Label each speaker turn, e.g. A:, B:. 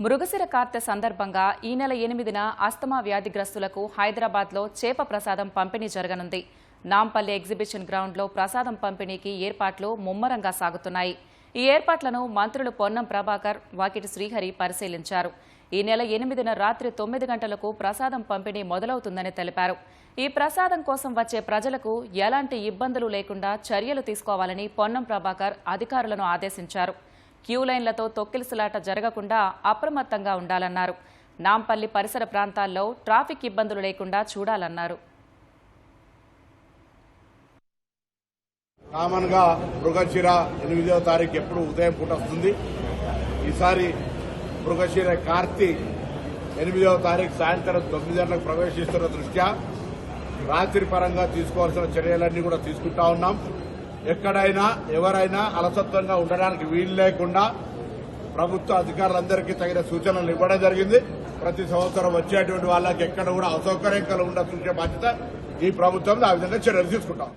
A: మృగశిర కార్తె సందర్భంగా ఈ నెల 8న ఆస్తమా వ్యాధిగ్రస్తులకు హైదరాబాద్లో చేప ప్రసాదం పంపిణీ జరగనుంది. నాంపల్లి ఎగ్జిబిషన్ గ్రౌండ్లో ప్రసాదం పంపిణీకి ఏర్పాట్లు ముమ్మరంగా సాగుతున్నాయి. ఈ ఏర్పాట్లను మంత్రులు పొన్నం ప్రభాకర్, వాకిటి శ్రీహరి పరిశీలించారు. ఈ నెల 8న రాత్రి 9 గంటలకు ప్రసాదం పంపిణీ మొదలవుతుందని తెలిపారు. ఈ ప్రసాదం కోసం వచ్చే ప్రజలకు ఎలాంటి ఇబ్బందులు లేకుండా చర్యలు తీసుకోవాలని పొన్నం ప్రభాకర్ అధికారులను ఆదేశించారు. క్యూలైన్లతో తొక్కిసలాట జరగకుండా అప్రమత్తంగా ఉండాలన్నారు. నాంపల్లి పరిసర ప్రాంతాల్లో ట్రాఫిక్ ఇబ్బందులు లేకుండా చూడాలన్నారు.
B: కామన్ గా మృగశిర 8వ తారీఖు ఎప్పుడు ఉదయం పూట వస్తుంది. ఈసారి మృగశిర కార్తీ 8వ తారీఖు సాయంత్రం 9 గంటలకు ప్రవేశిస్తున్న దృష్ట్యా రాత్రి పరంగా తీసుకోవాల్సిన చర్యలన్నీ కూడా తీసుకుంటా ఉన్నాం. ఎక్కడైనా ఎవరైనా అలసత్వంగా ఉండడానికి వీలు లేకుండా ప్రభుత్వ అధికారులందరికీ తగిన సూచనలు ఇవ్వడం జరిగింది. ప్రతి సంవత్సరం వచ్చేటువంటి వాళ్ళకి ఎక్కడ కూడా అసౌకర్యం కలగకుండా చూసే బాధ్యత ఈ ప్రభుత్వం, ఆ విధంగా చర్యలు తీసుకుంటాం.